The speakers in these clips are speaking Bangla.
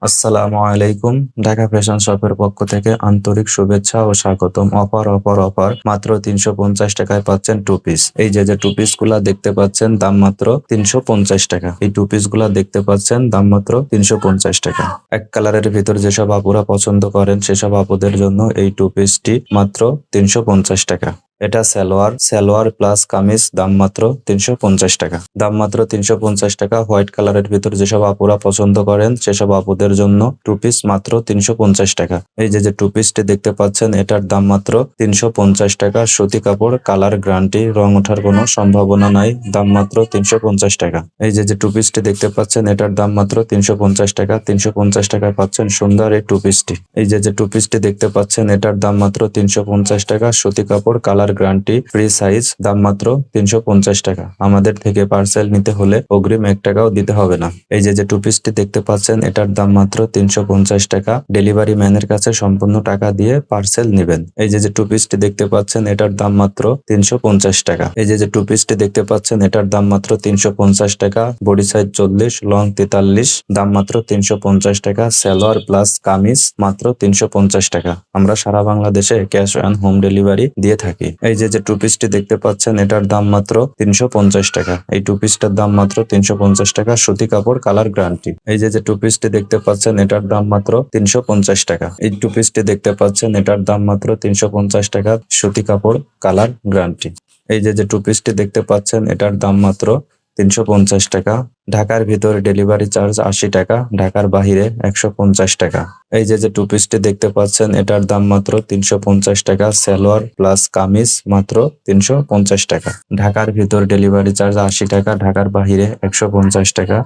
আসসালামু আলাইকুম। ঢাকা ফ্যাশন শপের পক্ষ থেকে আন্তরিক শুভেচ্ছা ও স্বাগতম। অফার মাত্র ৩৫০ টাকায় পাচ্ছেন টু পিস। এই যে টু পিস গুলা দেখতে পাচ্ছেন দাম মাত্র ৩৫০ টাকা। এই টু পিস গুলা দেখতে পাচ্ছেন দাম মাত্র ৩৫০ টাকা। এক কালারের ভিতর যেসব আপুরা পছন্দ করেন সেসব আপুদের জন্য এই টু পিসটি মাত্র ৩৫০ টাকা। এটা সালোয়ার প্লাস কামিজ, দাম মাত্র ৩৫০ টাকা। দাম মাত্র ৩৫০ টাকা। হোয়াইট কালারের ভিতর যেসব আপুরা পছন্দ করেন সেসব আপুদের জন্য টু পিস মাত্র ৩৫০ টাকা। এই যে টু পিসটি দেখতে পাচ্ছেন এটার দাম মাত্র ৩৫০ টাকা। সুতি কাপড়, কালার গ্যারান্টি, রং ওঠার কোনো সম্ভাবনা নাই। দাম মাত্র ৩৫০ টাকা। এই যে টু পিসটি দেখতে পাচ্ছেন এটার দাম মাত্র ৩৫০ টাকা। ৩৫০ টাকায় পাচ্ছেন সুন্দর এই টু পিসটি। এই যে টু পিসটি দেখতে পাচ্ছেন এটার দাম মাত্র ৩৫০ টাকা। সুতি কাপড়, কালার গ্যারান্টি, ফ্রি সাইজ, দাম মাত্র ৩৫০ টাকা। আমাদের থেকে পার্সেল নিতে হলে অগ্রিম ১ টাকাও দিতে হবে না। এই যে টু পিসটি দেখতে পাচ্ছেন এটার দাম মাত্র ৩৫০ টাকা। ডেলিভারি ম্যানের কাছে সম্পূর্ণ টাকা দিয়ে পার্সেল নেবেন। এই যে টু পিসটি দেখতে পাচ্ছেন এটার দাম মাত্র ৩৫০ টাকা। এই যে টু পিসটি দেখতে পাচ্ছেন এটার দাম মাত্র ৩৫০ টাকা। বডি সাইজ ৪০, লং ৪৩, দাম মাত্র ৩৫০ টাকা। সালোয়ার প্লাস কামিজ মাত্র ৩৫০ টাকা। আমরা সারা বাংলাদেশে ক্যাশ অন হোম ডেলিভারি দিয়ে থাকি। এই যে টু পিসটি দেখতে পাচ্ছেন এটার দাম মাত্র ৩৫০ টাকা। এই টু পিসটার দাম মাত্র ৩৫০ টাকা। সুতি কাপড়, কালার গ্যারান্টি। এই যে টু পিসটি দেখতে পাচ্ছেন এটার দাম মাত্র ৩৫০ টাকা। এই টু পিসটি দেখতে পাচ্ছেন এটার দাম মাত্র ৩৫০ টাকা। সুতি কাপড়, কালার গ্যারান্টি। এই যে টু পিসটি দেখতে পাচ্ছেন এটার দাম মাত্র ৩৫০ টাকা। ঢাকার ভিতরে ডেলিভারি চার্জ ৮০ টাকা, ঢাকার বাহিরে ১৫০ টাকা। এই যে টু পিসটি দেখতে পাচ্ছেন এটার দাম মাত্র ৩৫০ টাকা। সালোয়ার প্লাস কামিজ মাত্র ৩৫০ টাকা। ঢাকার ভিতর ডেলিভারি চার্জ ৮০ টাকা, ঢাকার বাহিরে ১৫০ টাকা।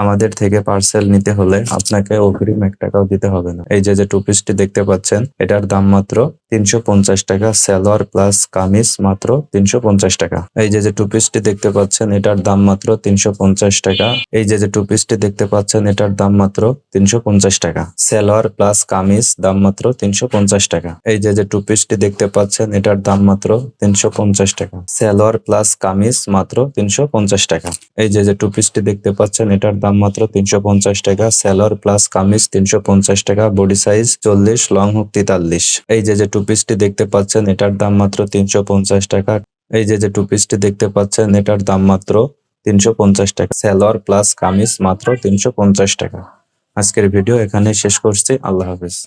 আমাদের থেকে পার্সেল নিতে হলে আপনাকে অগ্রিম ১ টাকাও দিতে হবে না। এই যে টু পিসটি দেখতে পাচ্ছেন এটার দাম মাত্র ৩৫০ টাকা। সালোয়ার প্লাস কামিজ মাত্র ৩৫০ টাকা। এই যে টু পিসটি দেখতে পাচ্ছেন এটার দাম মাত্র ৩৫০ টাকা। এই যে টু পিসটি দেখতে পাচ্ছেন এটার দাম মাত্র ৩৫০ টাকা। সালোয়ার প্লাস কামিজ, দাম মাত্র ৩৫০ টাকা। এই যে টু পিসটি দেখতে পাচ্ছেন এটার দাম মাত্র ৩৫০ টাকা। সালোয়ার প্লাস কামিজ মাত্র ৩৫০ টাকা। এই যে টু পিসটি দেখতে পাচ্ছেন এটার দাম মাত্র ৩৫০ টাকা। সালোয়ার প্লাস কামিজ ৩৫০ টাকা। Body size ৪০, long ৪৩। এই যে টু পিসটি দেখতে পাচ্ছেন এটার দাম মাত্র ৩৫০ টাকা। এই যে টু পিসটি দেখতে পাচ্ছেন এটার দাম মাত্র ৩৫০ টাকা। সালোয়ার প্লাস কামিজ মাত্র ৩৫০ টাকা। আজকের ভিডিও এখানে শেষ করছি। আল্লাহ হাফেজ।